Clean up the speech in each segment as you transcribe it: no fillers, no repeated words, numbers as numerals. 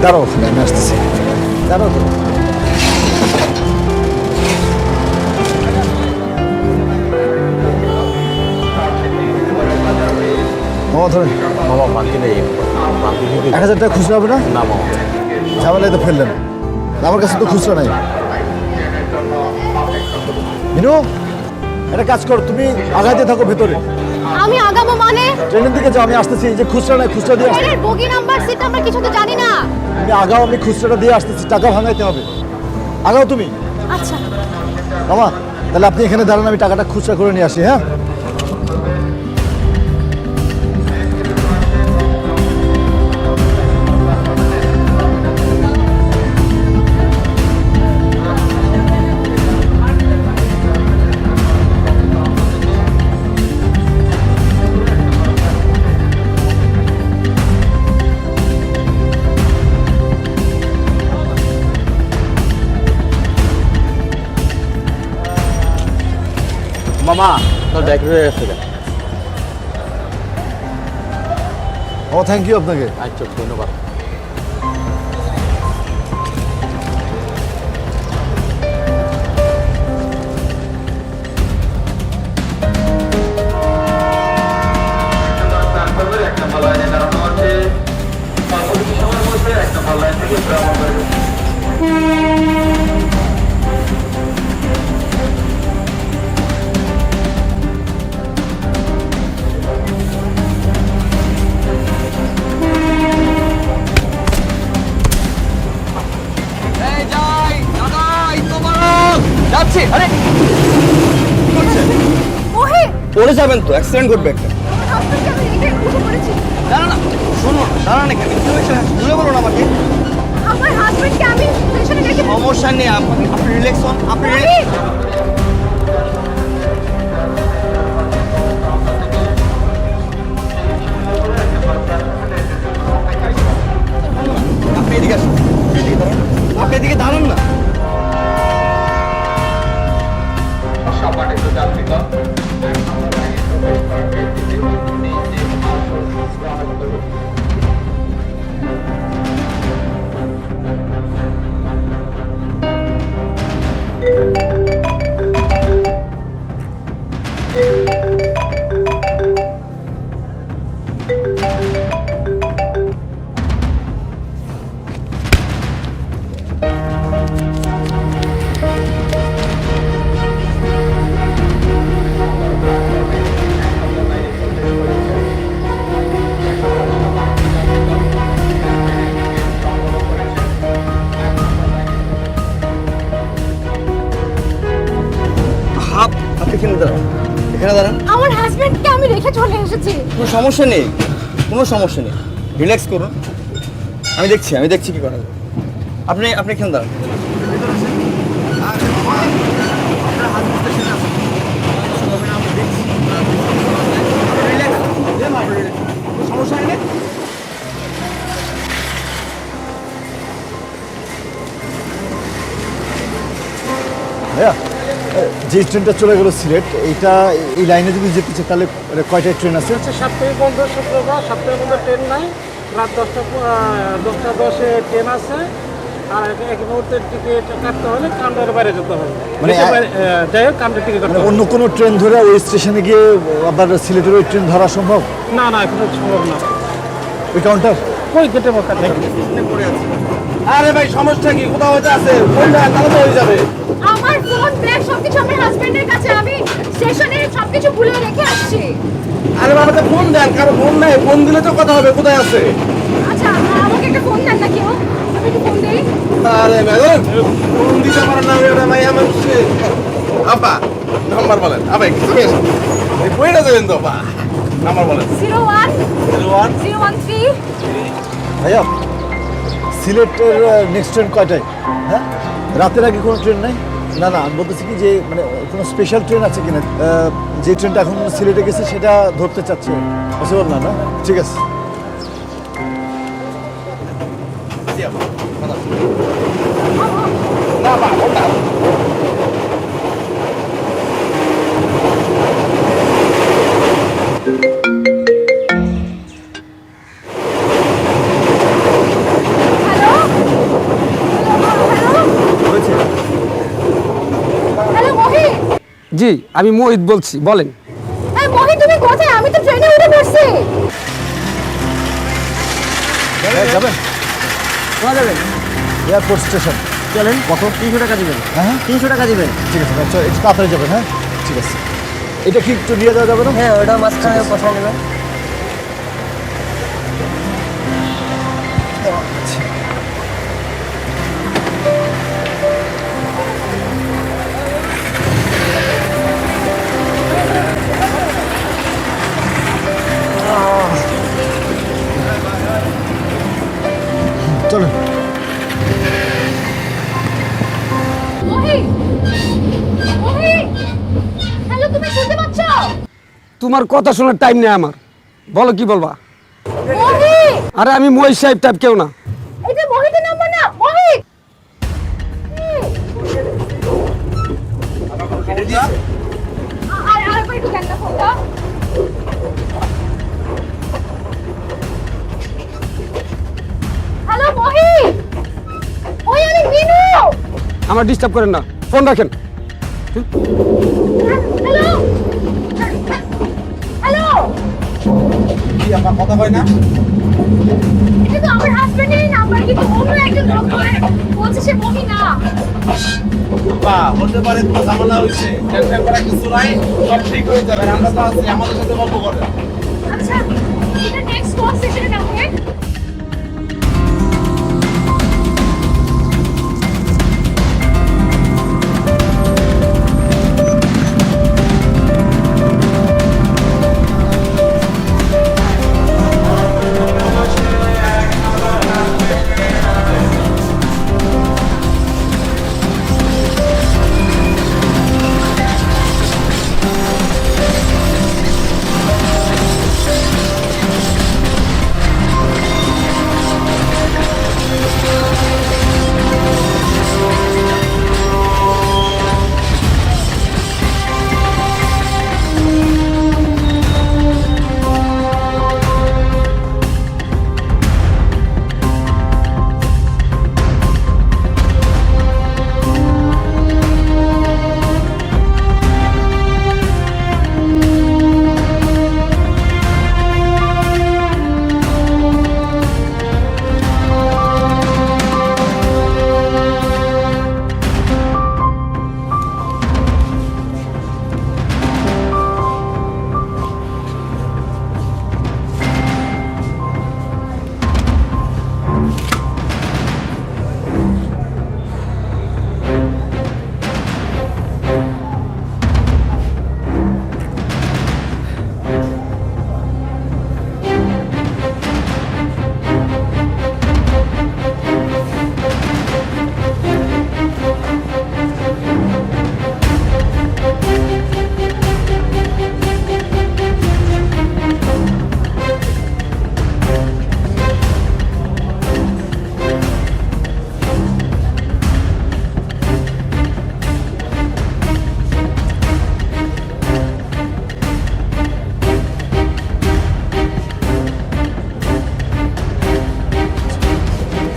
দাঁড়াও, আমি আসতেছি। দাঁড়াও তো। মামা ধরেন। মামা বাকি নেই, বাকি যদি 1,000 টাকা খুচরা হবে না? না মামা। ঝামেলায় তো ফেললেন, আমার কাছে তো খুচরা নাই। মিনু, একটা কাজ করো, তুমি আগাইতে থাকো ভেতরে। আমি আগাবো মানে? ট্রেনের দিকে যাও, আমি আসতেছি। এই যে খুচরা নাই, খুচরা দিয়ে আসতেছি। ট্রেনের বগি নাম্বার সিট আমরা কিছু তো জানি না। তুমি আগাও, আমি খুচরাটা দিয়ে আসতেছি। টাকা ভাঙাইতে হবে, আগাও তুমি। আচ্ছা মামা তাহলে আপনি এখানে দাঁড়ান, আমি টাকাটা খুচরা করে নিয়ে আসি। হ্যাঁ, মামা তোর ব্যাগ রয়ে গেছে। ও থ্যাংক ইউ আপনাকে। আচ্ছা ধন্যবাদ। যাচ্ছি। আরে ওহে পড়ে যাবেন তো, অ্যাক্সিডেন্ট ঘটবে একটা। হাসপাতালে আমি রেখে উঠে পড়েছি। দাঁড়া না, শোনো, দাঁড়ান এখানে, কি হয়েছে খুলে বলুন আমাকে। আমার হাজবেন্ডকে আমি স্টেশনে রেখে সমস্যা নেই, আপনি রিল্যাক্স হন, আপনি রোহিত, আপনি এদিকে আসুন, এদিকে দাঁড়ান, আপনি এদিকে দাঁড়ান না। আপনি এখানে দাঁড়ান, এখানে দাঁড়ান। আমার হাজবেন্ডকে আমি রেখে চলে এসেছি। কোনো সমস্যা নেই, কোনো সমস্যা নেই, রিল্যাক্স করুন, আমি দেখছি কি করা যায়। আপনি এখানে দাঁড়ান। সমস্যা নেই। ভাইয়া, যে ট্রেনটা চলে গেল সিলেট, এইটা এই লাইনে যদি যেতে চাই তাহলে কয়টা ট্রেন আছে? আচ্ছা, সপ্তাহে বন্ধ শুক্রবার, সপ্তাহে বন্ধ ট্রেন নাই। রাত 10:10 ট্রেন আছে। আর এক মুহূর্তের টিকিট কাটতে হলে কাউন্টারের বাইরে যেতে হবে। মানে যাই হোক, কাউন্টার টিকিট কাটতে মানে হবে। অন্য কোনো ট্রেন ধরে ওই স্টেশনে গিয়ে আবার সিলেটের ওই ট্রেন ধরা সম্ভব? না না, এখন সম্ভব না। ওই কাউন্টার ওই গেটে বসা নেই। আরে ভাই, সমস্যা কি? কোথাও হয়তো আছে, কোনটা তাহলে তো হয়ে যাবে। আমার ফোন ব্যাগ সবকিছু আমার হাজবেন্ডের কাছে। আমি স্টেশনে সবকিছু ভুলে রেখে আসছি। আরে বাবা, তো ফোন দেন, কারো ফোন নাই, ফোন দিলে তো কথা হবে, কোথায় আছে? আচ্ছা, আমাকে একটা ফোন দেন না কেউ, আমি একটু ফোন দেই। আরে ম্যাডাম, ফোন দিতে পারেন না, ওটা ভাই আমার আপা নাম্বার বলেন। আপা একটু চলে আসুন, এই বইটা দেবেন তো আপা, নাম্বার বলেন। 01 013। ভাইয়া, সিলেটের নেক্সট ট্রেন কয়টায়? হ্যাঁ, রাতের আগে কোনো ট্রেন নাই? না না, আমি বলতেছি কি যে মানে কোনো স্পেশাল ট্রেন আছে কিনা, যে ট্রেনটা এখন সিলেটে গেছে সেটা ধরতে চাচ্ছি। পসিবল না? না, ঠিক আছে। না বা ওটা হ্যালো, আমি মোহিত বলছি, বলেন। এই মহি তুমি কোথায়? আমি তো ট্রেনে উঠে পড়ছি। যাবেন কোথায় যাবেন? Airport station. চলেন। কত? 300 টাকা দিবেন। হ্যাঁ 300 টাকা দিবেন। ঠিক আছে চল, একটু তাড়াতাড়ি যাবেন। হ্যাঁ ঠিক আছে। এটা কি একটু নিয়ে যাওয়া যাবে না? হ্যাঁ, ওটা মাঝখানে বসায় নেবেন। চলুন। মহি মহি হ্যালো, তুমি শুনতে পাচ্ছ? তোমার কথা শোনার টাইম নেই আমার, বলো কি বলবা। মহি আরে আমি মোহিত সাহেব টাইপ কেউ না। এটা মহিতের নাম্বার না। মহি আরেকবার একটু দেন না ফোনটা। হ্যালো মহি ওই আমি মিনু। আমার ডিস্টার্ব করেন না, ফোন রাখেন। হ্যালো হ্যালো, কি আপা কথা হয় না? এটা তো আমার হাজবেন্ডের নাম্বার, কিন্তু অন্য একজন লোক করে বলছে সে মহি না। বা হতে পারে তো ঝামেলা হয়েছে, টেনশন করার কিছু নাই, সব ঠিক হয়ে যাবে। আমরা তো আছি, আমাদের সাথে গল্প করেন। আচ্ছা এটা নেক্সট কোন স্টেশনে নামবে?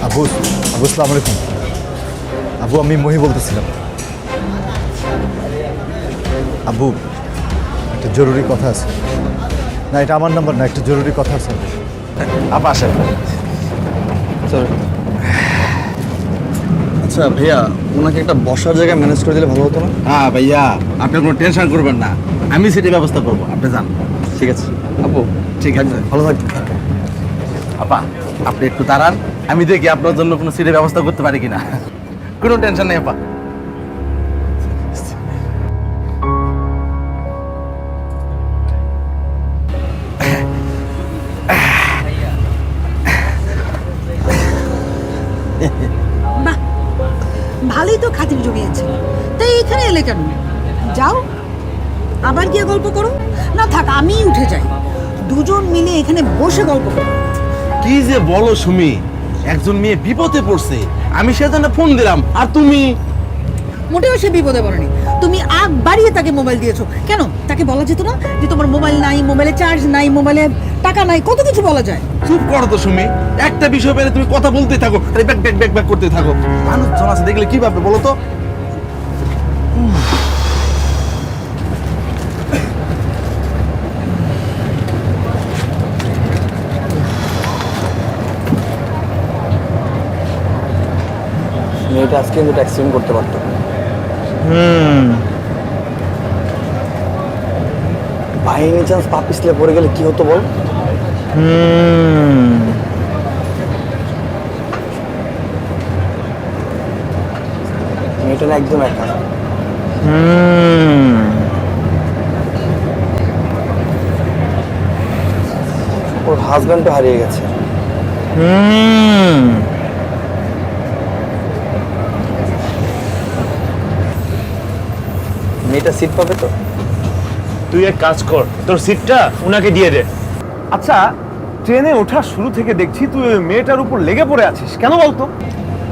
আবু আসসালামু আলাইকুম। আবু আমি মহি বলতেছিলাম। আবু একটা জরুরি কথা আছে। না এটা আমার নাম্বার না, একটা জরুরি কথা আছে। আপা আসেন। আচ্ছা ভাইয়া, ওনাকে একটা বসার জায়গা ম্যানেজ করে দিলে ভালো হতো না? হ্যাঁ ভাইয়া, আপনি কোনো টেনশন করবেন না, আমি সেটা ব্যবস্থা করবো, আপনি যান। ঠিক আছে আপু, ঠিক আছে, ভালো থাকবেন। আপা আপনি একটু দাঁড়ান, আমি দেখি আপনার জন্য কোনো সিটের ব্যবস্থা করতে পারি কিনা। কোনো টেনশন নেই আপা। বাহ, ভালোই তো খাতির জমিয়েছে। তাই এখানে এলে কেন? যাও আবার গিয়ে গল্প করো। না থাক, আমিই উঠে যাই, দুজন মিলে এখানে বসে গল্প করো। কি যে বলো সুমি, একজন মেয়ে বিপদে পড়ছে, আমি সেজন্য ফোন দিলাম, আর তুমি মোটেও সে বিপদে পড়েনি। তুমি আগ বাড়িয়ে তাকে মোবাইল দিয়েছো কেন? তাকে বলা যেত না যে তোমার মোবাইল নাই, মোবাইলে চার্জ নাই, মোবাইলে টাকা নাই, কত কিছু বলা যায়। চুপ করো তো সুমি, একটা বিষয় পেলে তুমি কথা বলতে থাকো, তাই ব্যাক ব্যাক ব্যাক ব্যাক করতে থাকো। মানুষজন আছে দেখলে কি ভাববে বলো তো? মেয়েটা আজকে কিন্তু অ্যাক্সিডেন্ট করতে পারতো। বাই এনি চান্স পা পিছলে পড়ে গেলে কি হতো বল? মেয়েটা না একদম একা। ওর হাজব্যান্ডও হারিয়ে গেছে। মেয়েটা সিট পাবে তো? তুই এক কাজ কর, তোর সিটটা ওনাকে দিয়ে দে। আচ্ছা, ট্রেনে ওঠার শুরু থেকে দেখছি তুই ওই মেয়েটার উপর লেগে পড়ে আছিস, কেন বলতো?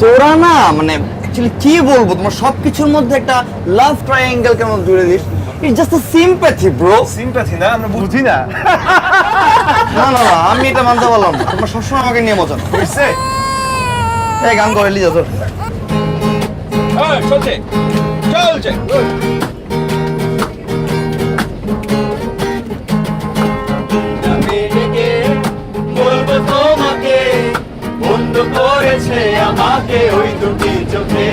তোরা না মানে অ্যাকচুয়ালি কি বলবো, তোমার সবকিছুর মধ্যে একটা লাভ ট্রায়াঙ্গেল কেন জুড়ে this? It's just a sympathy bro. Sympathy না, আমরা বুঝি না। না না না, আমি এটা মানতে পারলাম না। তোমরা সবসময় আমাকে নিয়ে মজা হইছে? এই গান করে লিজা তোর। চলছে চলছে। বলবো তোমাকে, বন্ধ করেছে আমাকে ওই দুটি চোখে।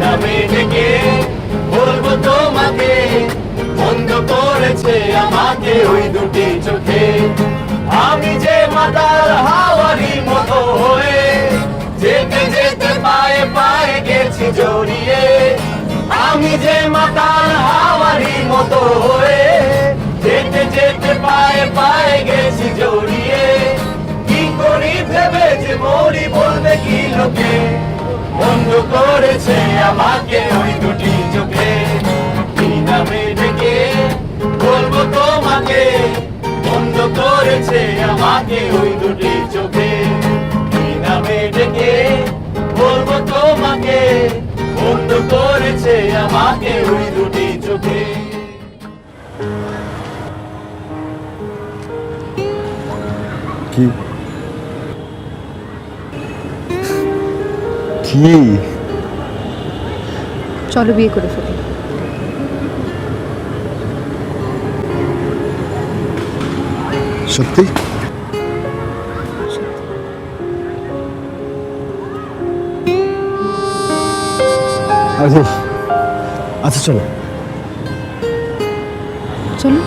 নামে ডেকে বলবো তোমাকে, বন্ধ করেছে আমাকে ওই দুটি চোখে। আমি যে মাতাল হাওয়ারি মতো হয়ে যেতে যেতে পায়ে পায়ে গেছি জড়িয়ে। আমি যে মাতাল হাওয়ারি মতো হয়ে যেতে যেতে পায়ে পায়ে গেছি জড়িয়ে। কি করি ভেবে যে মরি বলবে কি লোকে, বন্ধ করেছে আমাকে ওই দুটি চোখে। কি নামে ডেকে বলবো তোমাকে, বন্ধ করেছে আমাকে ওই দুটি চোখে। কি নামে ডেকে বলবো তোমাকে, বন্ধ করেছে আমাকে ওই দুটি চোখে। কি কি চলো বিয়ে করে ফেলি। সত্যি? আরে আচ্ছা চলো। চলো।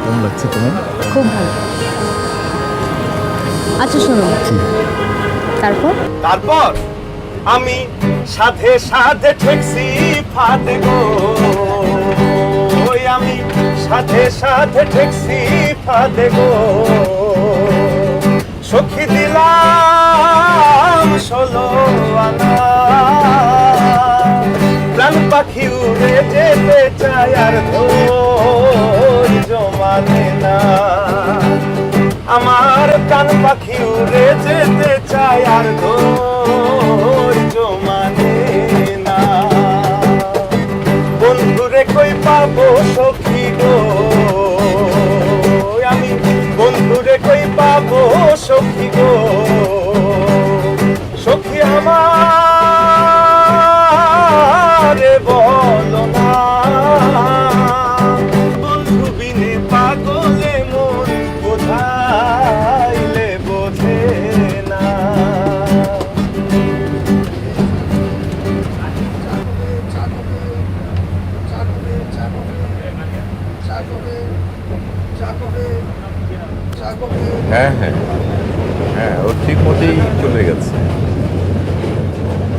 কেমন লাগছে তোমার? খুব ভালো। আচ্ছা শোনো, তারপর তারপর আমি সাথে সাথে ঠেকছি ফাঁদে গো, ওই আমি সাথে সাথে ঠেকছি ফাঁদে গো। সখী দিলাম 16 আনা, প্রাণ পাখি উড়ে যেতে চায় আর ধৈর্য মানে না। আমার প্রাণ পাখি উড়ে যেতে চায় আর ধৈর্য মানে না। বন্ধুরে কই পাবো সখী গো, আমি বন্ধুরে কই পাবো সখী গো। সখী আমার বলো না, বন্ধু বিনে পাগলে মন বোঝাইলে বোঝে না। হ্যাঁ হ্যাঁ হ্যাঁ, ও ঠিক মতোই চলে গেছে।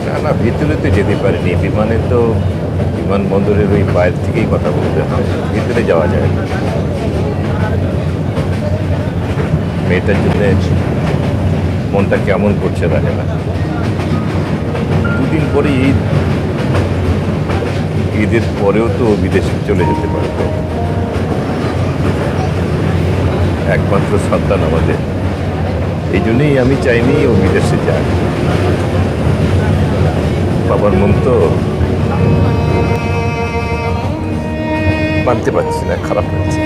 না না, ভিতরে তো যেতে পারিনি, বিমানে তো বিমানবন্দরের ওই বাইরে থেকেই কথা বলতে হয়, ভিতরে যাওয়া যায় না। মেয়েটার জন্য মনটা কেমন করছে দেখে না। দুদিন পরে ঈদ, ঈদের পরেও তো বিদেশে চলে যেতে পারে। তো একমাত্র সন্তান আমাদের, এই জন্যই আমি চাইনি ও বিদেশে যাক। বাবার মন তো মানতে পারছি না, খারাপ লাগছে।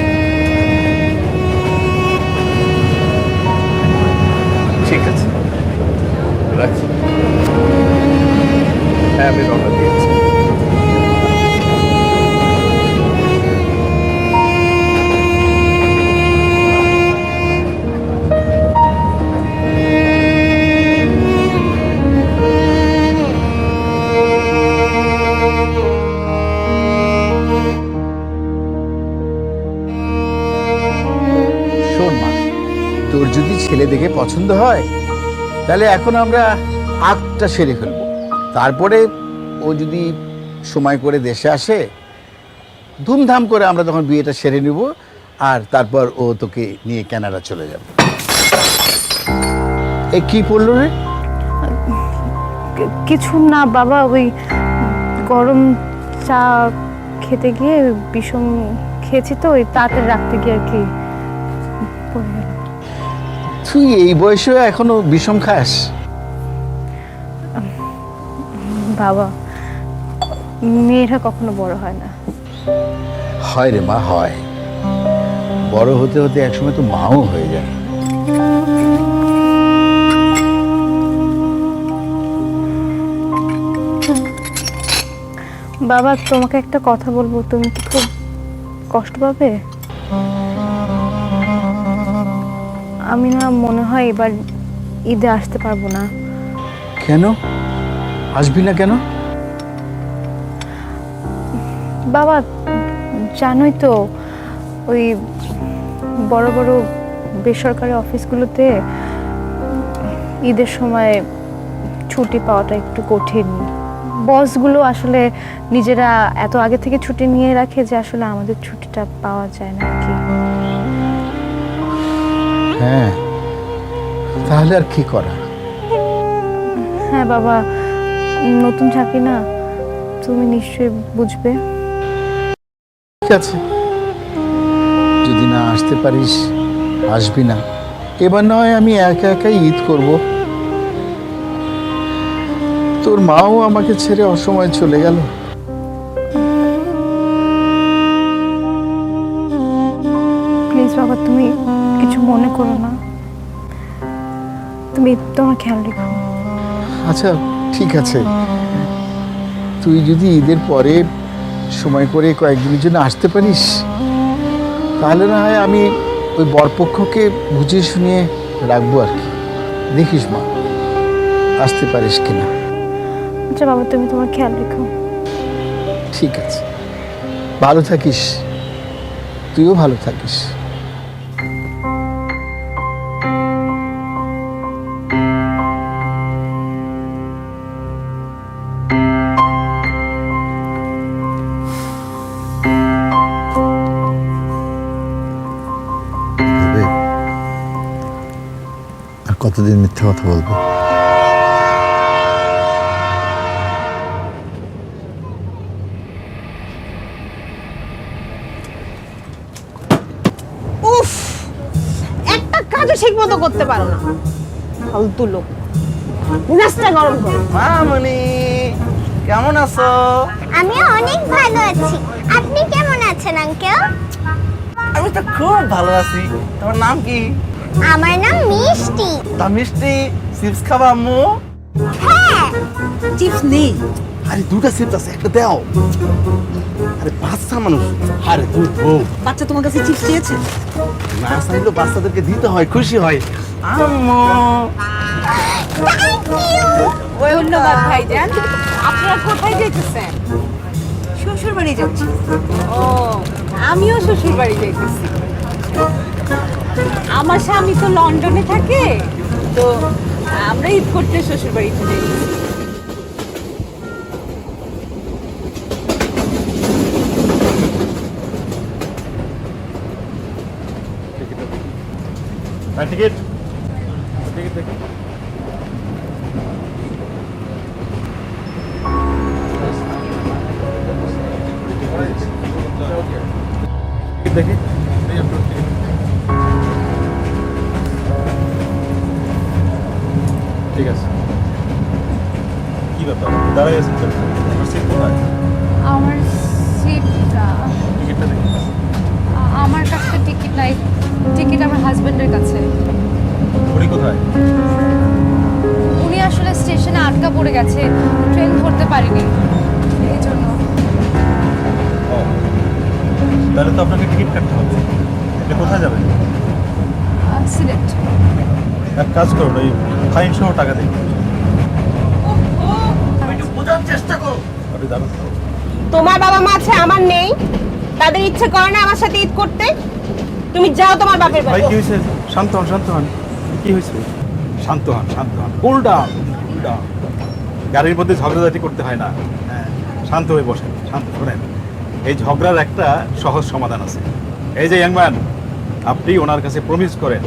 ঠিক আছে, রাখছি। হ্যাঁ, আমি রওনা দিয়েছি। দেখে পছন্দ হয় তাহলে এখন আমরা আগটা সেরে ফেলবো, তারপরে ও যদি সময় করে দেশে আসে ধুমধাম করে আমরা তখন বিয়েটা সেরে নিব, আর তারপর ও তোকে নিয়ে কানাডা চলে যাবে। এ কি পড়লো রে? কিছু না বাবা, ওই গরম চা খেতে গিয়ে বিষম খেয়েছি তো, ওই তাড়াতাড়ি রাখতে গিয়ে আর কি পড়ে গেল। তুই এই বয়সে এখনো বিষম খাস? বাবা, মেয়েরা কখনো বড় হয় না। হয় রে মা, হয়। বড় হতে হতে একসময় তো মাও হয়ে যায়। বাবা, তোমাকে একটা কথা বলবো, তুমি কি খুব কষ্ট পাবে? আমি না মনে হয় এবার ঈদে আসতে পারবো না। কেন আসবি না কেন? বাবা, জানোই তো ওই বড় বড় বেসরকারি অফিসগুলোতে ঈদের সময় ছুটি পাওয়াটা একটু কঠিন। বসগুলো আসলে নিজেরা এত আগে থেকে ছুটি নিয়ে রাখে যে আসলে আমাদের ছুটিটা পাওয়া যায় না আর কি। হ্যাঁ, তাহলে আর কি করা? হ্যাঁ বাবা, নতুন চাকরি না, তুমি নিশ্চয়ই বুঝবে। ঠিক আছে, যদি না আসতে পারিস, আসবি না। এবার নয় আমি একা একাই ঈদ করব। তোর মাও আমাকে ছেড়ে অসময়ে চলে গেল। প্লিজ বাবা, তুমি কিছু মনে করো না, তুমি তোমার খেয়াল রেখো। আচ্ছা ঠিক আছে, তুই যদি ঈদের পরে সময় করে কয়েকদিনের জন্য আসতে পারিস তাহলে না হয় আমি ওই বরপক্ষকে বুঝিয়ে শুনিয়ে রাখবো আর কি। দেখিস মা, আসতে পারিস কিনা। আচ্ছা বাবা, তুমি তোমার খেয়াল রেখো। ঠিক আছে, ভালো থাকিস, তুইও ভালো থাকিস। আর কতদিন মিথ্যা কথা বলবো? উফ, একটা কাজও ঠিক মতো করতে পারো না, ফালতু লোক। নাস্তা গরম করো। মামনি কেমন আছো? আমি অনেক ভালো আছি। আপনি কেমন আছেন আঙ্কেল? আমি তো খুব ভালো আছি। তোমার নাম কি? আমার নাম মিষ্টি। তা মিষ্টি, চিপস খাবা আম্মু? হ্যাঁ। চিপস নেই। আরে দুটা চিপস আছে, একটা দাও। আরে বাচ্চা মানুষ, আরে তুই বাচ্চা তোমার কাছে চিপস চেয়েছে? না চাইলেও বাচ্চাদেরকে দিতে হয়, খুশি হয়। আম্মু ধন্যবাদ ভাইজান। আপনারা কোথায় যেতেছেন? শ্বশুর বাড়ি যাচ্ছি। ও, আমিও শ্বশুর বাড়ি যাইতেছি। আমার স্বামী তো লন্ডনে থাকে, তো আমরা ঈদ করতে শ্বশুর বাড়িতে যাই। টিকিট টিকিট দেখি। দেখি ঠিক আছে। কি ব্যাপার দাঁড়াই আছেন কেন? আমার সিট কোথায়? আমার সিটটা, টিকিটটা দেখি। আমার কাছে টিকিট নাই, টিকিট আমার হাজবেন্ডের কাছে। উনি কোথায়? উনি আসলে স্টেশনে আটকা পড়ে গেছে, ট্রেন ধরতে পারেনি, এই জন্য। ও, তাহলে তো আপনাকে টিকিট কাটতে হবে। এটা কোথায় যাবেন? সিলেট। এক কাজ করুন, ওই ফাইন সহ টাকা দিন। বোঝার চেষ্টা করো। আপনি দাঁড়ান। তোমার বাবা মা আছে, আমার নেই। তাদের ইচ্ছে করে না আমার সাথে ঈদ করতে। তুমি যাও তোমার বাপের ভাই বাড়ি। কি হয়েছে? শান্ত হন, শান্ত হন। কি হয়েছে? শান্ত হন, কুল ডাউন। গাড়ির মধ্যে ঝগড়াঝাটি করতে হয় না। হ্যাঁ, শান্ত হয়ে বসেন, শান্ত। শোনেন, এই ঝগড়ার একটা সহজ সমাধান আছে। এই যে ইয়াংম্যান, আপনি ওনার কাছে প্রমিস করেন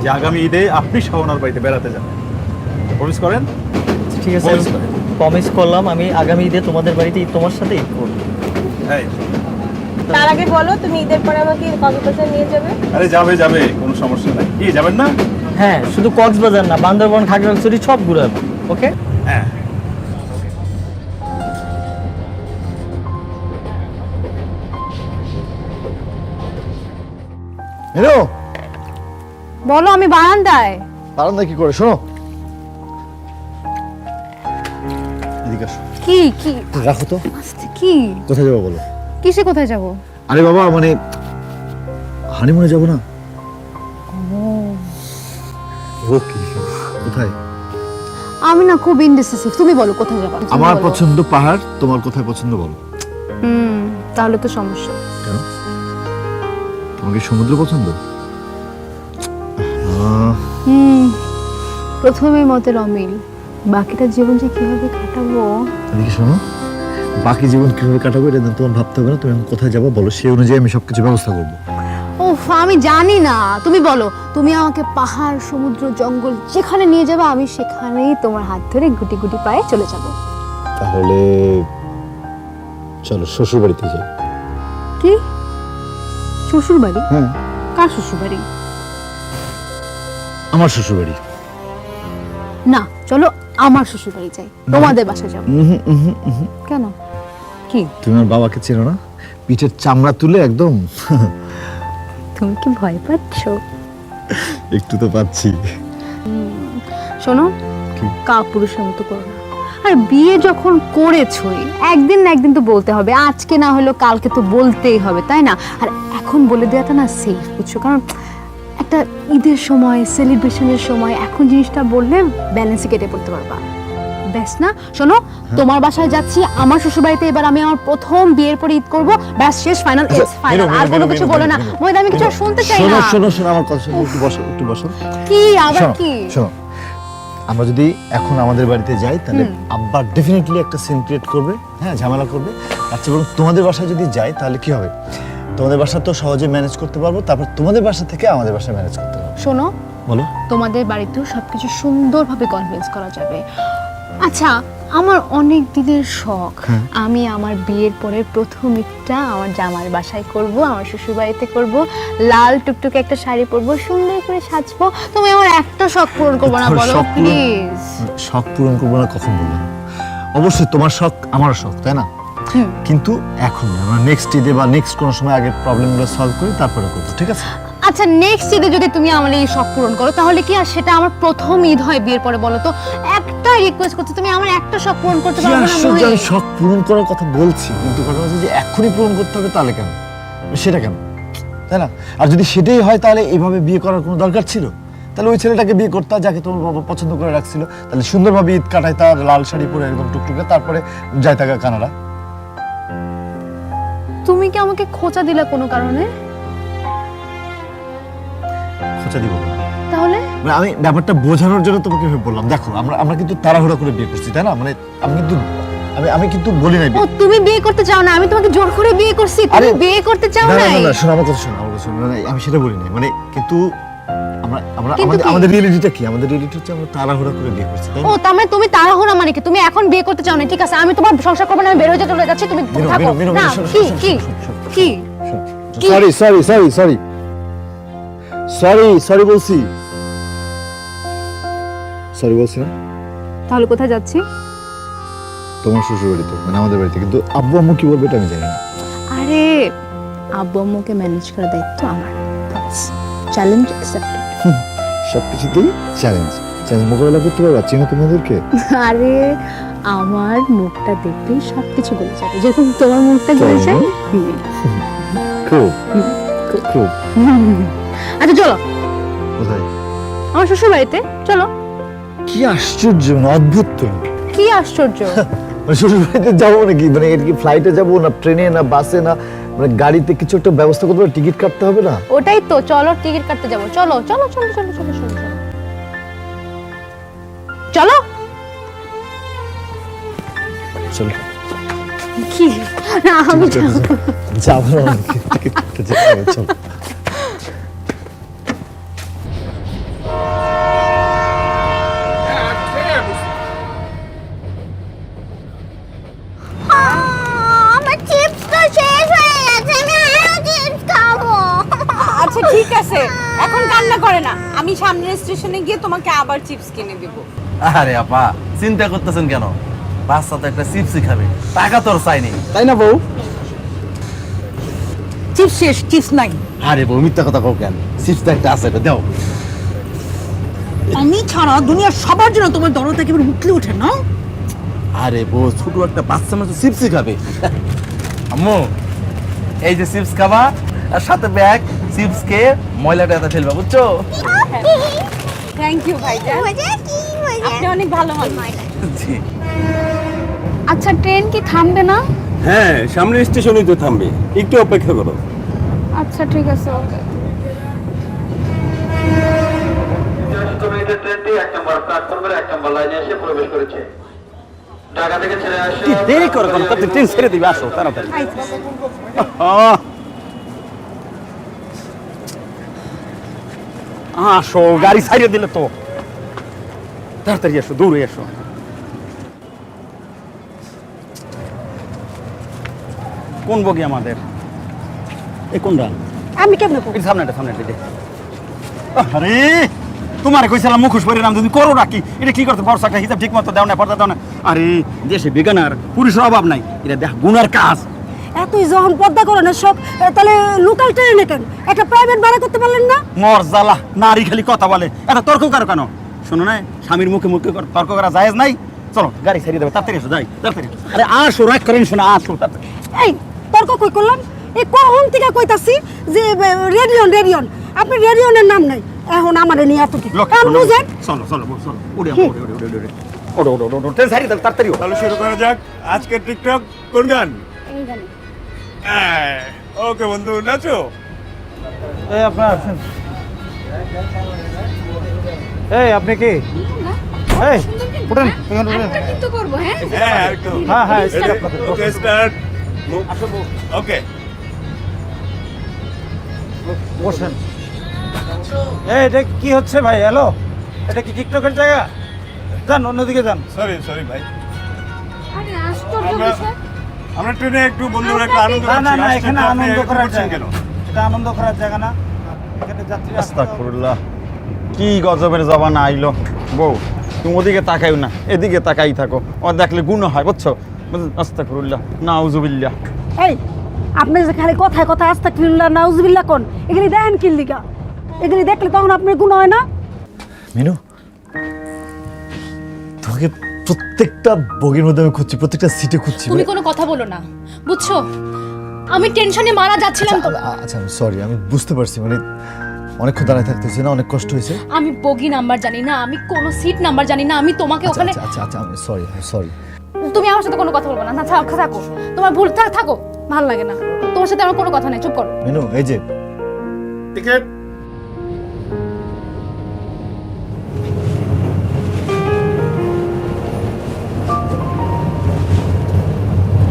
যে আগামী ঈদে আপনি সহ ওনার বাড়িতে বেড়াতে যাবেন। প্রমিস করেন। ঠিক আছে, প্রমিস করলাম আমি আগামী ঈদে তোমাদের বাড়িতে তোমার সাথে ঈদ করবো। তার আগে বলো, তুমি ঈদের পরে আমাকে কক্সবাজার নিয়ে যাবে? আরে যাবে, কোনো সমস্যা নাই। কি যাবেন না? হ্যাঁ, শুধু কক্সবাজার না, বান্দরবান, খাগড়াছড়ি সব ঘুরাবো। ওকে? হ্যাঁ। হ্যালো, বলো, আমি বারান্দায়। বারান্দায় কি করে? শোনো, এদিকে আসো। কি কি রাখো তো। আস্তে, কি কোথায় যাবো বলো? কিসে কোথায় যাব? আরে বাবা, মানে হানিমুনে যাবো না? ও কি, কোথায়? আমি না খুব ইনডিসিসিভ, তুমি বলো কোথায় যাবো। আমার পছন্দ পাহাড়, তোমার কোথায় পছন্দ বলো? তাহলে তো সমস্যা। কেন? তোমার কি সমুদ্র পছন্দ? প্রথমে মতের অমিল, বাকিটা জীবন যে কিভাবে কাটাবো। এদিকে শোনো, বাকি জীবন কিভাবে কাটাবো এটা তোমার ভাবতে হবে না। তুমি কোথায় যাবো বলো, সেই অনুযায়ী আমি সবকিছু ব্যবস্থা করবো। উফ, আমি জানি না, তুমি বলো। তুমি আমাকে পাহাড়, সমুদ্র, জঙ্গল যেখানে নিয়ে যাবে আমি সেখানেই তোমার হাত ধরে গুটি গুটি পায়ে চলে যাব। তাহলে চলো শ্বশুর বাড়িতে যাই। কি? শ্বশুর বাড়ি? হ্যাঁ। কার শ্বশুর বাড়ি? আমার শ্বশুর বাড়ি। না, চলো আমার শ্বশুর বাড়ি যাই, তোমাদের বাসায় যাবো। কেন? কি? তুমি আমার বাবাকে চেনো না? পিঠের চামড়া তুলে একদম। তুমি কি ভয় পাচ্ছ? একটু তো পাচ্ছি। শোনো, কাপুরুষের মতো করো না। আর বিয়ে যখন করেছই, একদিন না একদিন তো বলতে হবে। আজকে না হলেও কালকে তো বলতেই হবে, তাই না? আর এখন বলে দেওয়াটা না সেফ, বুঝছো? কারণ একটা ঈদের সময়, সেলিব্রেশনের সময় এখন জিনিসটা বললে ব্যালেন্সে কেটে পড়তে পারবা। ব্যাস না? শোনো, তোমার বাসায় যাচ্ছি, আমার শ্বশুর বাড়িতে এবার আমি আমার প্রথম বিয়ের পরে ঈদ করব। ব্যাস, শেষ, ফাইনাল, ফাইনাল। আর কোনো কিছু বলো না মহিলা, আমি কিছু আর শুনতে চাই না। শোনো শোনো, আমার কথা শোনো, একটু বসো, একটু বসো। কি আবার কি? শোনো, আমরা যদি এখন আমাদের বাড়িতে যাই তাহলে আব্বা ডেফিনেটলি একটা সিন ক্রিয়েট করবে, হ্যাঁ, ঝামেলা করবে। আচ্ছা, বরং তোমাদের বাসায় যদি যাই তাহলে কি হবে? তোমাদের বাসা তো সহজে ম্যানেজ করতে পারবো, তারপর তোমাদের বাসা থেকে আমাদের বাসায় ম্যানেজ করতে পারবো। শোনো, বলো। তোমাদের বাড়িতেও সবকিছু সুন্দরভাবে কনভিন্স করা যাবে। আচ্ছা, আমার অনেক দিনের শখ, আমি আমার বিয়ের পরে প্রথম ঈদটা আমার জামার বাসায় করব, আমার শ্বশুর বাড়িতে করব, লাল টুকটুকে একটা শাড়ি পরবো, সুন্দর করে সাজবো। তুমি আমার একটা শখ পূরণ করবো না বলো প্লিজ? শখ পূরণ করবো না কখন বলবো? অবশ্যই তোমার শখ আমার শখ, তাই না? কিন্তু এখন না, আমরা নেক্সট ঈদে বা নেক্সট কোনো সময় আগে প্রবলেমগুলো সলভ করি, তারপরে করবো, ঠিক আছে? আচ্ছা, নেক্সট ঈদে যদি তুমি আমার এই শখ পূরণ করো তাহলে কি আর সেটা আমার প্রথম ঈদ হয় বিয়ের পরে? বলো তো, একটা রিকোয়েস্ট করতে, তুমি আমার একটা শখ পূরণ করতে পারবে না? আমি শখ পূরণ করার কথা বলছি, কিন্তু কথা হচ্ছে যে এখনই পূরণ করতে হবে, তাহলে কেন? সেটা কেন, তাই না? আর যদি সেটাই হয় তাহলে এইভাবে বিয়ে করার কোনো দরকার ছিল? তাহলে ওই ছেলেটাকে বিয়ে করতে, যাকে তোমার বাবা পছন্দ করে রাখছিল, তাহলে সুন্দরভাবে ঈদ কাটাই, তার লাল শাড়ি পরে একদম টুকটুকে, তারপরে যাই থাকা কানাডা। তুমি কি আমাকে খোঁচা দিলে কোনো কারণে? খোঁচা দিব তাহলে? মানে আমি ব্যাপারটা বোঝানোর জন্য তোমাকে বললাম, দেখো আমরা কিন্তু তাড়াহুড়া করে বিয়ে করছি, তাই না? মানে আমি কিন্তু বলি নাই। ও, তুমি বিয়ে করতে চাও না, আমি তোমাকে জোর করে বিয়ে করছি, তুমি বিয়ে করতে চাও না? না, শোনো আমার কথা, শোনো আমার কথা, শোনো। আমি সেটা বলি নাই, মানে কিন্তু আমাদের রিয়েলিটিটা কি? আমাদের রিয়েলিটি হচ্ছে আমরা তাড়াহুড়া করে বিয়ে করছি, তাই না? ও, তার মানে তুমি তাড়াহুড়া, মানে কি তুমি এখন বিয়ে করতে চাও না? ঠিক আছে, আমি তোমার সংসার করব না, আমি বের হয়ে চলে যাচ্ছি, তুমি থাকো না। কি কি কি? সরি বলছি না? তাহলে কোথায় যাচ্ছি? তোমার শ্বশুর বাড়িতে, মানে আমাদের বাড়িতে। কিন্তু আব্বু আম্মু কি বলবে এটা আমি জানি না। আরে, আব্বু আম্মুকে ম্যানেজ করার দায়িত্ব আমার। Challenge accepted. সবকিছুতেই চ্যালেঞ্জ মোকাবেলা করতে পারবা, চিনো তোমাদেরকে? আরে, আমার মুখটা দেখলেই সবকিছু বলে যাবে, যেরকম তোমার মুখটা বলে যায়। খুব। আচ্ছা, চলো। কোথায়? আমার শ্বশুর বাড়িতে চলো। কি আশ্চর্য, অদ্ভুত তো। কি আশ্চর্য? মানে শ্বশুর বাড়িতে যাবো নাকি? মানে এটা কি ফ্লাইটে যাবো না ট্রেনে না বাসে না মানে গাড়িতে? কিছু একটা ব্যবস্থা করতে হবে, টিকিট কাটতে হবে না? ওটাই তো, চলো টিকিট কাটতে যাবো। চলো চলো চলো চলো চলো চলো চলো। চলো। চলো কি না আমি যাবো না, টিকিট কেটে যাবো, চলো। আমার চিপস তো শেষ হয়ে গেছে, আমি আরো চিপস খাবো। আচ্ছা ঠিক আছে, এখন কান্না করে না, আমি সামনের স্টেশনে গিয়ে তোমাকে আবার চিপস কিনে দেবো। আরে আপা চিন্তা করতেছেন কেন, বাচ্চা তো একটা চিপসই খাবে, টাকা তোর চাইনি। তাই না বউ? চিপস শেষ, চিপস নাই। আরে বউ মিথ্যা কথা কও কেন, চিপস তো একটা আছে, এটা দাও। আমি ছাড়া দুনিয়ার সবার জন্য তোমার দরদ একেবারে উঠলে ওঠে না। আরে বউ ছোট একটা বাচ্চা মানুষ চিপসই খাবে। আম্মু এই যে চিপস খাবা, আর সাথে ব্যাগ চিপস খেয়ে ময়লাটা এত ফেলবা, বুঝছো? থ্যাংক ইউ ভাইজান, মজা কি মজা। আপনি অনেক ভালো মানুষ। জি। আচ্ছা ট্রেন কি থামবে না? হ্যাঁ, সামনের স্টেশনেই তো থামবে, একটু অপেক্ষা করো। আচ্ছা ঠিক আছে, ওকে। ট্রেনটি 1 নম্বর প্ল্যাটফর্মের 1 নম্বর লাইনে এসে প্রবেশ করেছে। ঢাকা থেকে ছেড়ে আসে। দেরি করো কেন? তাতে ট্রেন ছেড়ে দিবে, আসো তাড়াতাড়ি। আসো, গাড়ি ছাড়িয়ে দিলে তো। তাড়াতাড়ি এসো, দৌড়ে এসো। কোন বগি আমাদের? এই কোনটা? আমি কেমন করব? এই সামনেটা, সামনেটা দে। আরে তোমারে কইছিলাম মুখোশ পরে নাম তুমি করো নাকি? এটা কি করতে বর্ষা একটা হিসাব ঠিক মতো দাও না, পর্দা দাও না। আরে দেশে বেগানার পুরুষের অভাব নাই, এটা দেখ গুনার কাজ। এতই যখন পর্দা করো না সব, তাহলে লোকাল ট্রেনে কেন একটা প্রাইভেট ভাড়া করতে পারলেন না? মর জ্বালা, নারী খালি কথা বলে, এত তর্ক করো কেন? শোনো না, স্বামীর মুখে মুখে তর্ক করা জায়েজ নাই। চলো গাড়ি ছাড়িয়ে দেবে, তাড়াতাড়ি এসো, যাই তাড়াতাড়ি। আরে আসো, রাগ করেন, শোনা আসো তাড়াতাড়ি। এই তর্ক কই করলাম? এই কখন থেকে কইতাছি যে রেডিয়ন রেডিয়ন, আপনি রেডিয়নের নাম নাই, এখন আমারে নিয়ে এত কি কারণ বুঝেন? চলো চলো চলো, উড়ে উড়ে উড়ে উড়ে উড়ে ওড়ো ওড়ো ওড়ো, ট্রেন ছাড়িয়ে দাও তাড়াতাড়ি। তাহলে শুরু করা যাক আজকের টিকটক। কোন গান? ওকে বন্ধু, নাচো। এই আপনার এই আপনি কি এই উঠেন এখানে উঠেন। কিন্তু করব হ্যাঁ হ্যাঁ একটু। হ্যাঁ হ্যাঁ ওকে স্টার্ট। ওকে বসেন। এই এটা কি হচ্ছে ভাই? হ্যালো, এটা কি টিকটকের জায়গা? যান অন্যদিকে যান। সরি সরি ভাই, আরে আশ্চর্য আমরা বিষয়। আমরা ট্রেনে একটু বন্ধুরা একটু আনন্দ না না করছি। না, আসলে এখানে তো আপনি আনন্দ এরকম করার করছেন জায়গা কেন? এটা আনন্দ করার জায়গা না, এখানে যাত্রী আসতে হবে। আস্তাগফিরুল্লাহ, কি গজবের জবানা আইলো। বউ তুমি ওদিকে তাকাইও না, এদিকে তাকাই থাকো, ও দেখলে গুনাহ হয়, বুঝছো? আস্তাগফিরুল্লাহ, নাউজুবিল্লাহ। এই আপনি যে খালি কথায় কথায় আস্তাগফিরুল্লাহ নাউজুবিল্লাহ কোন, এগুলি দেখেন কি লিগা? এগুলি দেখলে তখন আপনার গুনাহ হয় না? মিনু, তোমাকে প্রত্যেকটা বগির মধ্যে আমি খুঁজছি, প্রত্যেকটা সিটে খুঁজছি। তুমি কোনো কথা বলো না, বুঝছো? আমি টেনশনে মারা যাচ্ছিলাম তো। আচ্ছা আমি সরি, আমি বুঝতে পারছি, মানে অনেকক্ষণ দাঁড়ায় থাকতে হয়েছে না, অনেক কষ্ট হয়েছে। আমি বগি নাম্বার জানি না, আমি কোনো সিট নাম্বার জানি না, আমি তোমাকে ওখানে। আচ্ছা আচ্ছা আচ্ছা, আমি সরি সরি। তুমি আমার সাথে কোনো কথা বলবো না। না থাকো, তোমার ভুল থাকো, ভালো লাগে না তোমার সাথে আমার কোনো কথা নেই, চুপ করো। মিনু এই যে টিকেট।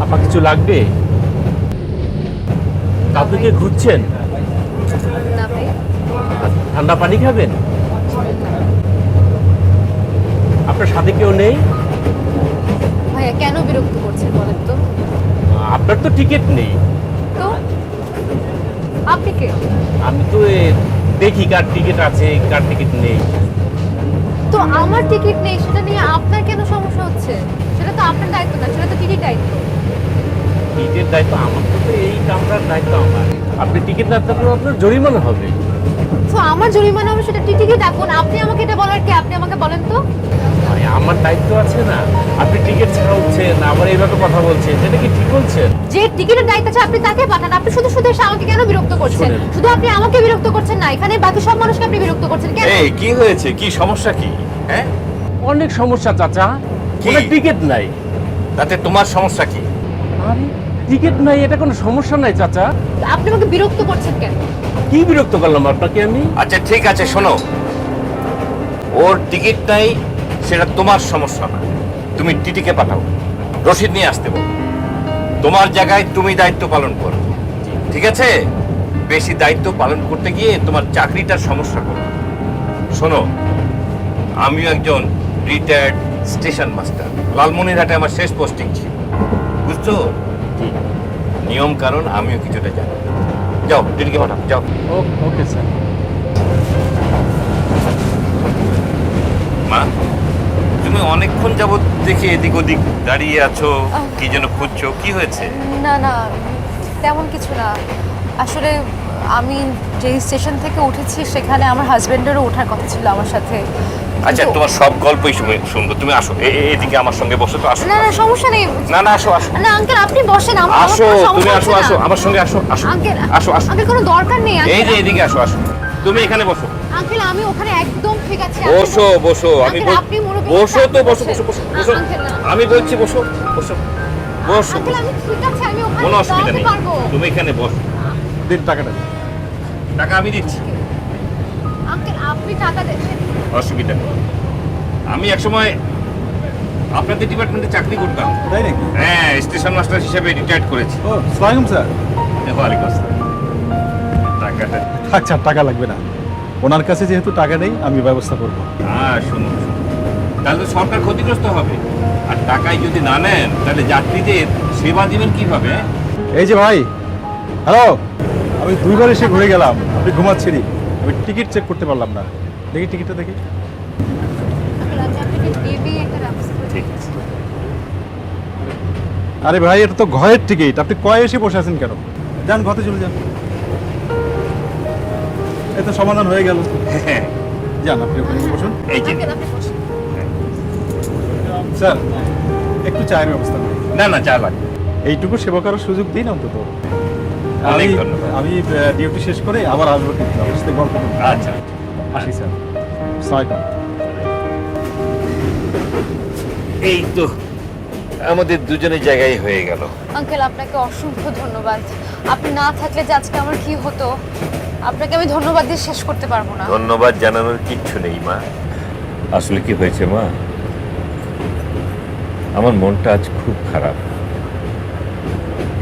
আপা কিছু লাগবে? কাউকে ঘুরছেন? ঠান্ডা পানি খাবেন? আপনার সাথে কেউ নেই? ভাইয়া কেন বিরক্ত করছেন বলেন তো? আপনার তো টিকিট নেই। তো আপনি কে? আমি তো দেখি কার টিকিট আছে, কার টিকিট নেই। তো আমার টিকিট নেই সেটা নিয়ে আপনার কেন সমস্যা হচ্ছে? সেটা তো আপনার দায়িত্ব না, সেটা তো টিকিট দায়িত্ব। টিকিটের দায়িত্ব আমার, তো এই কামরার দায়িত্ব আমার। আপনি টিকিট না থাকলে আপনার জরিমানা হবে। তো আমার জরিমানা হবে সেটা টিটিকে ডাকুন, আপনি আমাকে এটা বলার কি? আপনি আমাকে বলেন তো। মানে আমার দায়িত্ব আছে না? আপনি টিকিট ছাড়া হচ্ছেন, আবার এইভাবে কথা বলছেন, এটা কি ঠিক বলছেন? যে টিকিটের দায়িত্ব আছে আপনি তাকে পাঠান, আপনি শুধু শুধু এসে আমাকে কেন বিরক্ত করছেন? শুধু আপনি আমাকে বিরক্ত করছেন না, এখানে বাকি সব মানুষকে আপনি বিরক্ত করছেন কেন? এই কি হয়েছে, কি সমস্যা কি? হ্যাঁ অনেক সমস্যা চাচা, কোনো টিকিট নাই। তাতে তোমার সমস্যা কি? আরে টিকিট নাই, এটা কোনো সমস্যা নাই চাচা। আপনি আমাকে বিরক্ত করছেন কেন? কি বিরক্ত করলাম আপনাকে আমি? আচ্ছা ঠিক আছে, শোনো, ওর টিকিট নাই সেটা তোমার সমস্যা না। তুমি টিটিকে পাঠাও, রশিদ নিয়ে আসতে বলো। তোমার জায়গায় তুমি দায়িত্ব পালন করো, ঠিক আছে? বেশি দায়িত্ব পালন করতে গিয়ে তোমার চাকরিটার সমস্যা করো। শোনো, আমিও একজন রিটায়ার্ড স্টেশন মাস্টার। লালমনিরহাটে আমার শেষ পোস্টিং ছিল, বুঝছো? নিয়ম কারণ আমিও কিছুটা জানি। যাও, টিটিকে পাঠাও, যাও। Okay sir. মা, তুমি অনেকক্ষণ যাবত দেখে এদিক ওদিক দাঁড়িয়ে আছো, কি যেন খুঁজছো, কি হয়েছে? না না, তেমন কিছু না। আসলে আমি যে স্টেশন থেকে উঠেছি সেখানে আমার হাজবেন্ডেরও ওঠার কথা ছিল আমার সাথে। আচ্ছা, তোমার সব গল্পই শুনবো। তুমি আসো, এদিকে আমার সঙ্গে বসো তো। আসো। না না, সমস্যা নেই। না না, আসো আসো। না আঙ্কেল, আপনি বসেন। আসো, তুমি আসো আসো আমার সঙ্গে, আসো আসো। আঙ্কেল, আসো আসো। আঙ্কেল কোনো দরকার নেই। এই যে এদিকে আসো আসো। তুমি এখানে বসো। আঙ্কেল আমি ওখানে একদম ঠিক আছে। বসো বসো, আমি আপনি বসো তো, বসো বসো বসো বসো। আমি বলছি বসো বসো বসো। আঙ্কেল আমি ঠিক আছে, আমি ওখানে কোনো অসুবিধা নেই, পারবো। তুমি এখানে বসো। দিন টাকাটা দিন। টাকা আমি দিচ্ছি। আঙ্কেল আপনি টাকা দেন। অসুবিধা নেই। আমি একসময় আপনাদের ডিপার্টমেন্টে চাকরি করতাম। তাই নাকি? হ্যাঁ, স্টেশন মাস্টার হিসেবে রিটায়ার্ড করেছি। ও সালাম স্যার। ওয়ালাইকুম আসসালাম। টাকাটা আচ্ছা, টাকা লাগবে না। ওনার কাছে যেহেতু টাকা নেই, আমি ব্যবস্থা করবো। হ্যাঁ, শুনুন, তাহলে তো সরকার ক্ষতিগ্রস্ত হবে। আর টাকায় যদি না নেন তাহলে যাত্রীদের সেবা দিবেন কিভাবে? এই যে ভাই, হ্যালো, আমি 2 বার এসে ঘুরে গেলাম, আপনি ঘুমাচ্ছেনই। আমি টিকিট চেক করতে পারলাম না। দেখি টিকিটটা দেখি। ঠিক আছে। আরে ভাই, এটা তো ঘরের টিকিট, আপনি কয়ে এসে বসে আছেন কেন? যান, ঘরে চলে যান। এত সমাধান হয়ে গেল। যান, আপনি ওখানে বসুন। এই যে স্যার, একটু চায়ের ব্যবস্থা করুন। না না, চা লাগবে। এইটুকু সেবা করার সুযোগ দিন অন্তত। অনেক ধন্যবাদ। আমি ডিউটি শেষ করে আবার আসবো, কিন্তু আমার সাথে গল্প করবো। আচ্ছা, আসি স্যার। সালামালাইকুম। এই তো আমাদের দুজনের জায়গায় হয়ে গেল। আঙ্কেল আপনাকে অসংখ্য ধন্যবাদ। আপনি না থাকলে যে আজকে আমার কি হতো, আপনাকে আমি ধন্যবাদ দিয়ে শেষ করতে পারবো না। ধন্যবাদ জানানোর কিচ্ছু নেই মা। আসলে কি হয়েছে মা, আমার মনটা আজ খুব খারাপ।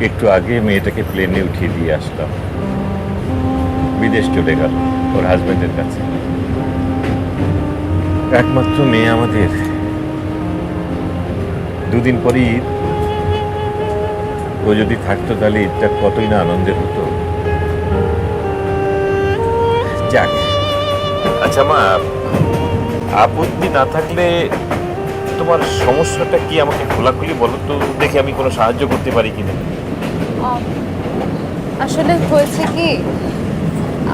একটু আগে মেয়েটাকে প্লেনে উঠিয়ে দিয়ে আসলাম, বিদেশ চলে গেল ওর হাজবেন্ডের কাছে। একমাত্র মেয়ে আমাদের। 2 দিন পরই ঈদ। ও যদি থাকতো তাহলে ঈদটা কতই না আনন্দের হতো। যাক, আচ্ছা মা, আপত্তি না থাকলে তোমার সমস্যাটা কি আমাকে খোলাখুলি বলো তো, দেখি আমি কোনো সাহায্য করতে পারি কিনা। আসলে হয়েছে কি,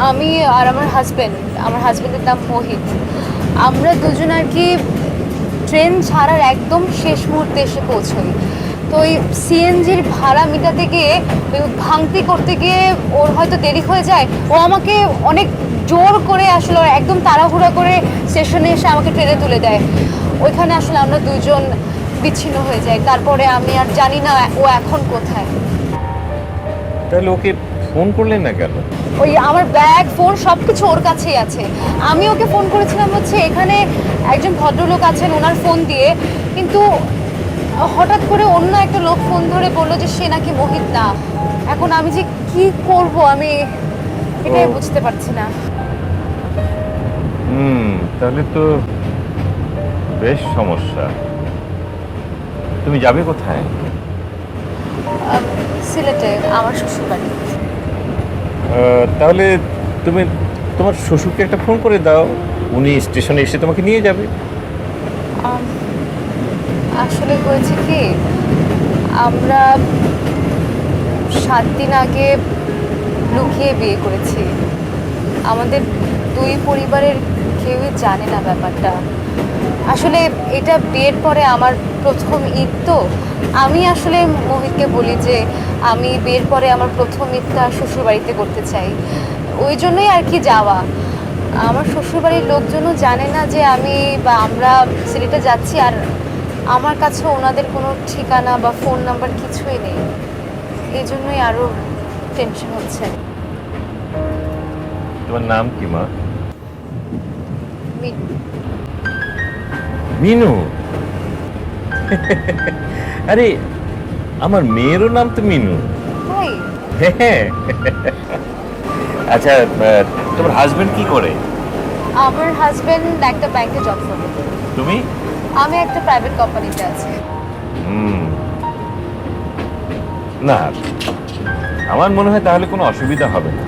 আমি আর আমার হাজবেন্ডের নাম মোহিত, আমরা দুজন আর কি ট্রেন ছাড়ার একদম শেষ মুহূর্তে এসে পৌঁছই। তো ওই সিএনজির ভাড়া মিটাতে গিয়ে ওই ভাঙতি করতে গিয়ে ওর হয়তো দেরি হয়ে যায়। ও আমাকে অনেক জোর করে আসলে একদম তাড়াহুড়া করে স্টেশনে এসে আমাকে ট্রেনে তুলে দেয়। ওইখানে আসলে আমরা দুজন বিচ্ছিন্ন হয়ে যাই। তারপরে আমি আর জানি না ও এখন কোথায়। তাহলে ওকে ফোন করলেন না কেন? ওই আমার ব্যাগ, ফোন সব কিছু ওর কাছেই আছে। আমি ওকে ফোন করেছিলাম হচ্ছে এখানে একজন ভদ্রলোক আছেন ওনার ফোন দিয়ে, কিন্তু হঠাৎ করে অন্য একটা লোক ফোন ধরে বললো যে সে নাকি মোহিত না। এখন আমি যে কি করব আমি এটাই বুঝতে পারছি না। তাহলে তো বেশ সমস্যা। তুমি যাবে কোথায়? সিলেটে, আমার শ্বশুর বাড়ি। তাহলে তুমি তোমার শ্বশুরকে একটা ফোন করে দাও, উনি স্টেশনে এসে তোমাকে নিয়ে যাবে। আসলে হয়েছে কি, আমরা 7 দিন আগে লুকিয়ে বিয়ে করেছি। আমাদের 2 পরিবারের কেউই জানে না ব্যাপারটা। আসলে এটা বিয়ের পরে আমার প্রথম ঈদ, তো আমি আসলে মোহিতকে বলি যে আমি বিয়ের পরে আমার প্রথম ঈদটা শ্বশুরবাড়িতে করতে চাই। ওই জন্যই আর কি যাওয়া। আমার শ্বশুরবাড়ির লোকজনও জানে না যে আমি বা আমরা সিলেটে যাচ্ছি, আর আমার কাছে ওনাদের কোনো ঠিকানা বা ফোন নাম্বার কিছুই নেই। এই জন্যই আরও টেনশন হচ্ছে। তোমার নাম কি মা? মিনু? আরে আমার মেয়েরও নাম তো মিনু। হ্যাঁ। আচ্ছা, তোমার হাজবেন্ড কি করে? আমার হাজবেন্ড একটা ব্যাংকে জব করে। তুমি? আমি একটা প্রাইভেট কোম্পানিতে আছি। না, আমার মনে হয় তাহলে কোনো অসুবিধা হবে না।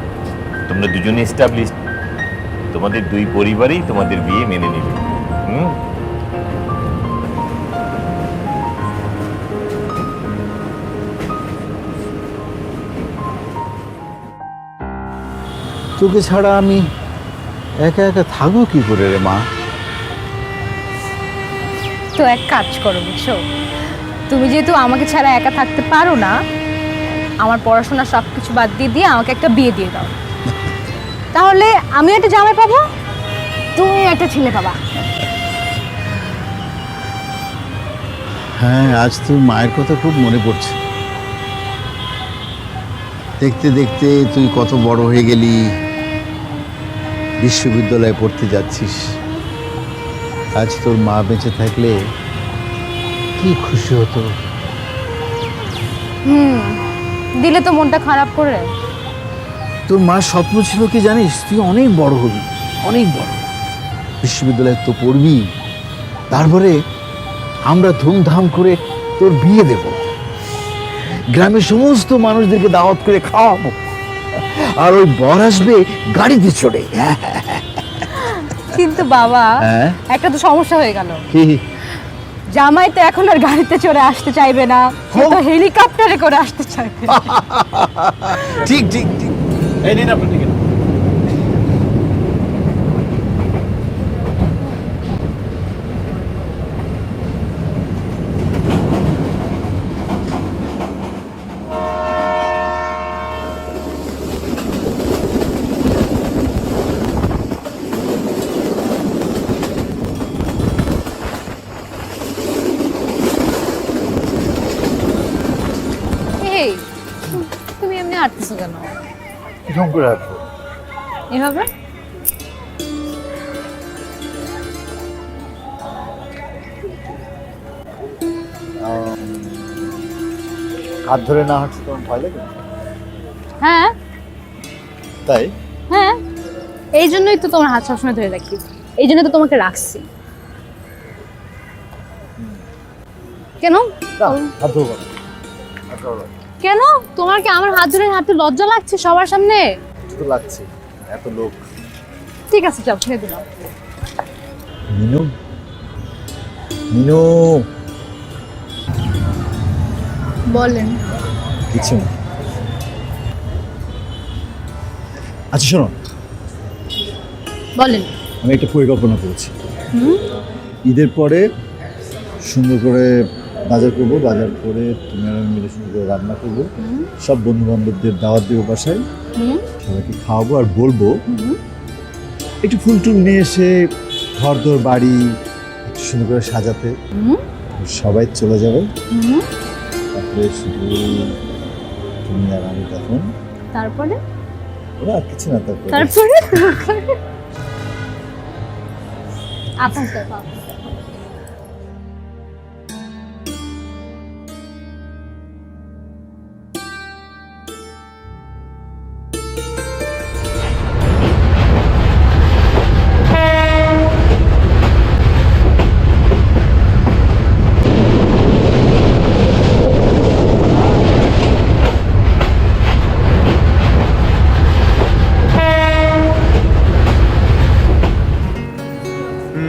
তোমরা দুজনে এস্টাবলিশ, তোমাদের দুই পরিবারই তোমাদের বিয়ে মেনে নেবে। তোকে ছাড়া আমি একা একা থাকবো কি করে রে মা? তো এক কাজ করো, বুঝছো, তুমি যেহেতু আমাকে ছাড়া একা থাকতে পারো না, আমার পড়াশোনা সব কিছু বাদ দিয়ে আমাকে একটা বিয়ে দিয়ে দাও। তাহলে আমি একটা জামাই পাবো, তুমি একটা ছেলে পাবা। হ্যাঁ, আজ তোর মায়ের কথা খুব মনে পড়ছে। দেখতে দেখতে তুই কত বড় হয়ে গেলি, বিশ্ববিদ্যালয়ে পড়তে যাচ্ছিস। আজ তোর মা বেঁচে থাকলে কি খুশি হতো। দিলে তো মনটা খারাপ করে। তোর মার স্বপ্ন ছিল কি জানিস, তুই অনেক বড় হবি, অনেক বড়, বিশ্ববিদ্যালয়ে তো পড়বি, তারপরে আমরা ধুমধাম করে তোর বিয়ে দেব, গ্রামের সমস্ত মানুষদেরকে দাওয়াত করে খাওয়াবো, আর ওই বর আসবে গাড়িতে চড়ে। কিন্তু বাবা, একটা তো সমস্যা হয়ে গেল। কি? জামাই তো এখন আর গাড়িতে চড়ে আসতে চাইবে না, সে তো হেলিকপ্টারে করে আসতে চাইবে। ঠিক ঠিক ঠিক। এই নিন আপনার টিকিট। এই, তুমি এমনি হাঁটতেছো কেন? কিরকম করে হাঁটবো? এভাবে? হাত ধরে না হাঁটছে তোমার ভয় লাগে? হ্যাঁ তাই? হ্যাঁ, এই জন্যই তো তোমার হাত সবসময় ধরে রাখি, এই জন্য তো তোমাকে রাখছি। কেন? হাত ধরবো না। কেন? তোমার কি আমার হাত ধরে হাঁটতে লজ্জা লাগছে সবার সামনে? তো লাগছে, এত লোক। ঠিক আছে, যাও, ছেড়ে দিলাম। মিনু, মিনু। বলেন। কিছু না। আচ্ছা শোনো, বলেন। আমি একটা পরিকল্পনা করেছি। ঈদের পরে সুন্দর করে বাজার করবো, বাজার করে তুমি আর আমি মিলে সুন্দর করে রান্না করবো, সব বন্ধু বান্ধবদের দাওয়াত দেবো বাসায়, সবাইকে খাওয়াবো, আর বলবো একটু ফুল টুল নিয়ে এসে ঘর দোর বাড়ি একটু সুন্দর করে সাজাতে। সবাই চলে যাবে, তারপরে শুধু তুমি আর আমি তখন। তারপরে? ওরা আর কিছু না। তারপরে আপনার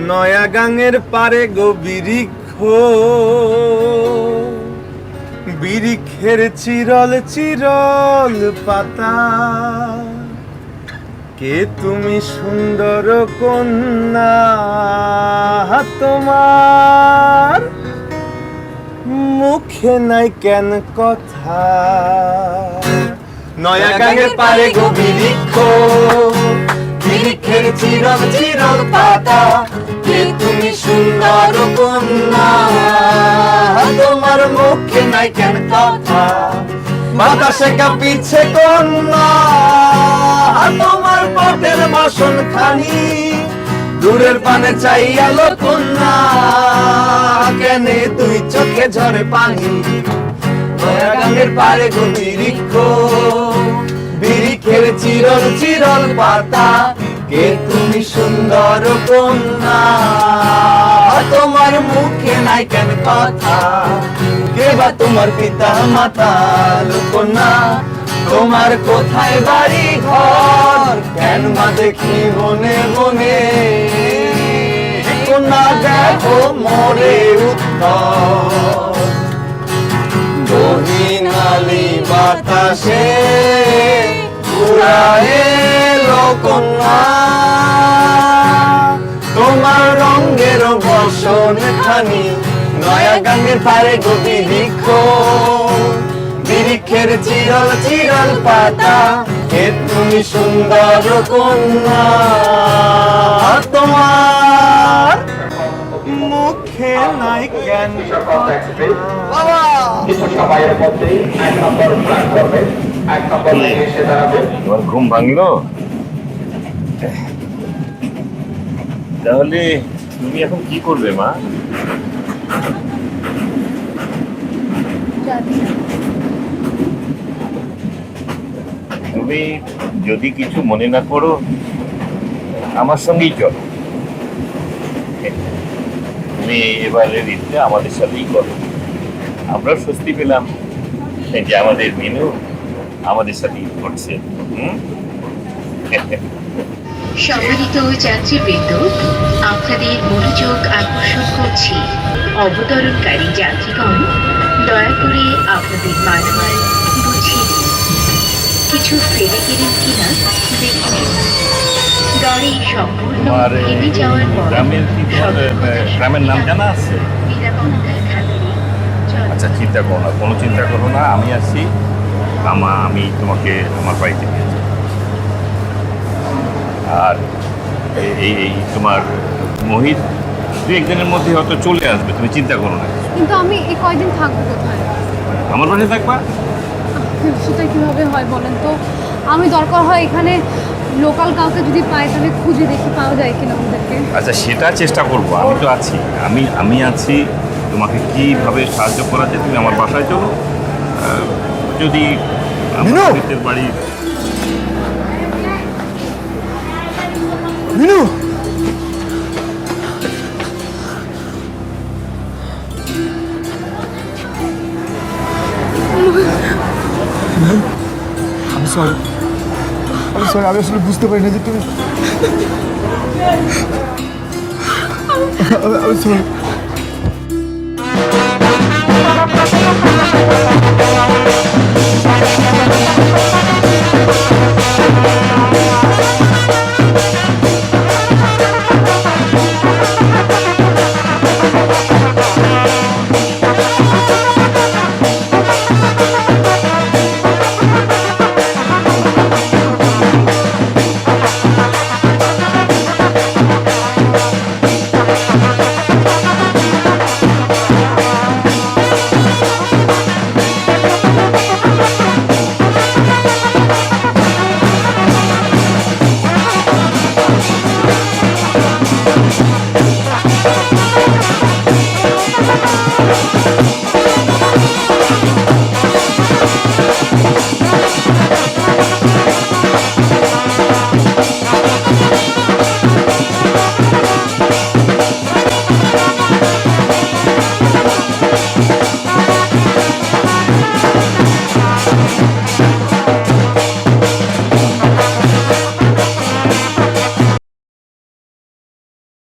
নয়া গাঙের পারে গো বিরিক্ষ, বিরিক্ষের চিরল চিরল পাতা, কে তুমি সুন্দর কন্যা, তোমার মুখে নাই কেন কথা। নয়া গাঙের পারে গো বিরিক্ষ, বিরিক্ষের চিরল চিরল পাতা, কে তুমি সুন্দর কন্যা, তোমার মুখে নাই কেন কথা। বাতাসে কাঁপিছে কন্যা, তোমার পটের বাসন খানি, দূরের পানে চাই আলো কন্যা, চোখে ঝরে পানি নয়া গাঙ্গের পারে গতি বৃক্ষ বিরিখের চিরল চিরল পাতা কে তুমি সুন্দর কন্যা তোমার মুখে নাই কেন কথা কে বা তোমার পিতা মাতা কন্যা তোমার কোথায় বাড়ি ঘর কেন মা দেখি বনে বনে কন্যা দেখো মোরে উত্তর গহীনালি বাতাসে উড়ায়ে কন্যা তোমার রঙের বসন খানি নয়া গাঙ্গের পারে গতি বৃক্ষ বিরিখের চিরল চিরল পাতা কে তুমি সুন্দর কন্যা তোমার মুখে নাই কেন বাবা কিছু সময়ের মধ্যেই 1 নম্বর প্ল্যাটফর্মে 1 নম্বর লাইনে এসে দাঁড়াবে। তোমার ঘুম ভাঙলো? তাহলে তুমি এখন কি করবে মা? তুমি যদি কিছু মনে না করো আমার সঙ্গেই চলো। তুমি এবারের ঈদটা আমাদের সাথেই করো। আমরা স্বস্তি পেলাম যে আমাদের মিনু আমাদের সাথে ঈদ করছে। সম্মানিত যাত্রীবৃন্দ, আপনাদের মনোযোগ আকর্ষণ করছি অবতরণকারী যাত্রীগণ দয়া করে আপনাদের মালামাল গুছিয়ে নিন। কিছু ফেলে গেলেন কিনা দেখে নিন। গাড়ি সম্পূর্ণ তোমার থেমে যাওয়ার পর গ্রামের কি তোমার গ্রামের নাম জানা আছে? নিরাপত্তার খাতিরে আচ্ছা চিন্তা করো না, কোনো চিন্তা করো না, আমি আসছি। আমি তোমাকে আমার বাড়িতে নিয়ে যাবো। আর এই তোমার মহিত 2-1 দিনের মধ্যে হয়তো চলে আসবে, তুমি চিন্তা করো না। কিন্তু আমি এই কয়দিন থাকবো কোথায়? আমার বাসায় থাকবা? সেটা কিভাবে হয় বলেন তো? আমি দরকার হয় এখানে লোকাল কাউকে যদি পাই তাহলে খুঁজে দেখি পাওয়া যায় কিনা ওদেরকে। আচ্ছা সেটা চেষ্টা করব, আমি তো আছি, আমি আছি। তোমাকে কিভাবে সাহায্য করা যায় তুমি আমার বাসায় চলো। যদি আমার বাড়ি মিনু আমি সরি আমি আসলে বুঝতে পারি না যে তুমি আমি সরি